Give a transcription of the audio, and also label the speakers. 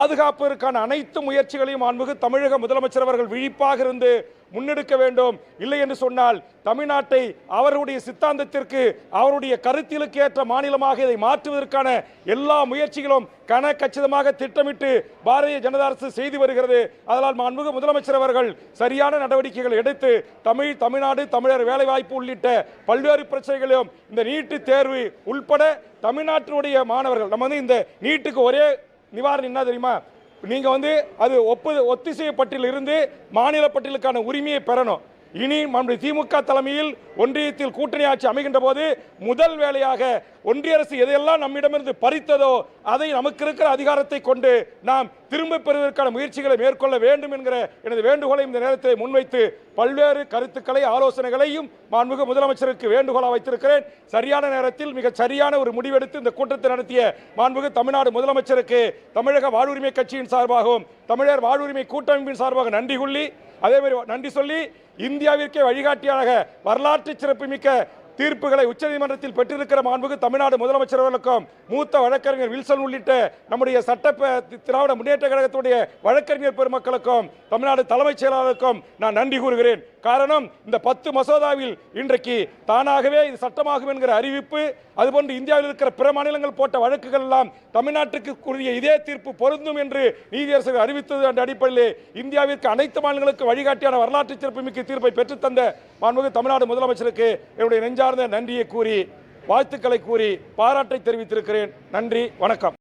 Speaker 1: பாதுகாப்பதற்கான அனைத்து முயற்சிகளையும் மாண்புமிகு தமிழக முதலமைச்சர் அவர்கள் விழிப்பாக இருந்து முன்னெடுக்க வேண்டும். இல்லை என்று சொன்னால் தமிழ்நாட்டை அவருடைய சித்தாந்தத்திற்கு அவருடைய கருத்திலுக்கு ஏற்ற மாநிலமாக இதை மாற்றுவதற்கான எல்லா முயற்சிகளும் கச்சிதமாக திட்டமிட்டு பாரதிய ஜனதா அரசு செய்து வருகிறது. அதனால் மாண்புமிகு முதலமைச்சர் அவர்கள் சரியான நடவடிக்கைகள் எடுத்து தமிழ்நாடு தமிழர் வேலைவாய்ப்பு உள்ளிட்ட பல்வேறு பிரச்சனைகளையும் இந்த நீட்டு தேர்வு உள்பட தமிழ்நாட்டினுடைய மாணவர்கள் நம்ம இந்த நீட்டுக்கு ஒரே நிவாரணம் என்ன தெரியுமா? நீங்க அது ஒத்திசைவு பட்டியலில் இருந்து மாநில பட்டியலுக்கான உரிமையை பெறணும். இனி திமுக தலைமையில் ஒன்றியத்தில் கூட்டணி ஆட்சி அமைகின்ற போது முதல் வேலையாக ஒன்றிய அரசு எதையெல்லாம் நம்மிடமிருந்து பறித்ததோ அதை நமக்கு இருக்கிற அதிகாரத்தை கொண்டு நாம் திரும்ப பெறுவதற்கான முயற்சிகளை மேற்கொள்ள வேண்டும் என்கிற எனது வேண்டுகோளை இந்த நேரத்தில் முன்வைத்து பல்வேறு கருத்துக்களை ஆலோசனைகளையும் மாண்புமிகு முதலமைச்சருக்கு வேண்டுகோளாக வைத்திருக்கிறேன். சரியான நேரத்தில் மிக சரியான ஒரு முடிவெடுத்து இந்த கூட்டத்தை நடத்திய மாண்புமிகு தமிழ்நாடு முதலமைச்சருக்கு தமிழக வாழ்வுரிமை கட்சியின் சார்பாகவும் தமிழர் வாழ்வுரிமை கூட்டமைப்பின் சார்பாக நன்றி சொல்லி இந்தியாவிற்கே வழிகாட்டியாக வரலாற்று சிறப்புமிக்க தீர்ப்புகளை உச்சநீதிமன்றத்தில் பெற்றிருக்கிற மாண்புமிகு தமிழ்நாடு முதலமைச்சர் அவர்களுக்கும் மூத்த வழக்கறிஞர் வில்சன் உள்ளிட்ட நம்முடைய திராவிட முன்னேற்ற கழகத்துடைய வழக்கறிஞர் பெருமக்களுக்கும் தமிழ்நாடு தலைமைச் செயலாளருக்கும் நான் நன்றி கூறுகிறேன். காரணம், இந்த 10 மசோதாவில் இன்றைக்கு தானாகவே இது சட்டமாகும் என்கிற அறிவிப்பு, அதுபோன்று இந்தியாவில் இருக்கிற பிற மாநிலங்கள் போட்ட வழக்குகள் எல்லாம் தமிழ்நாட்டுக்கு கூறிய இதே தீர்ப்பு பொருந்தும் என்று நீதியரசர் அறிவித்தது என்ற அடிப்படையில் இந்தியாவிற்கு அனைத்து மாநிலங்களுக்கு வழிகாட்டியான வரலாற்று சிறப்புமிக்க தீர்ப்பை பெற்றுத்தந்த மாண்புமிகு தமிழ்நாடு முதலமைச்சருக்கு என்னுடைய நெஞ்சார்ந்த நன்றியை கூறி வாழ்த்துக்களை கூறி பாராட்டை தெரிவித்திருக்கிறேன். நன்றி, வணக்கம்.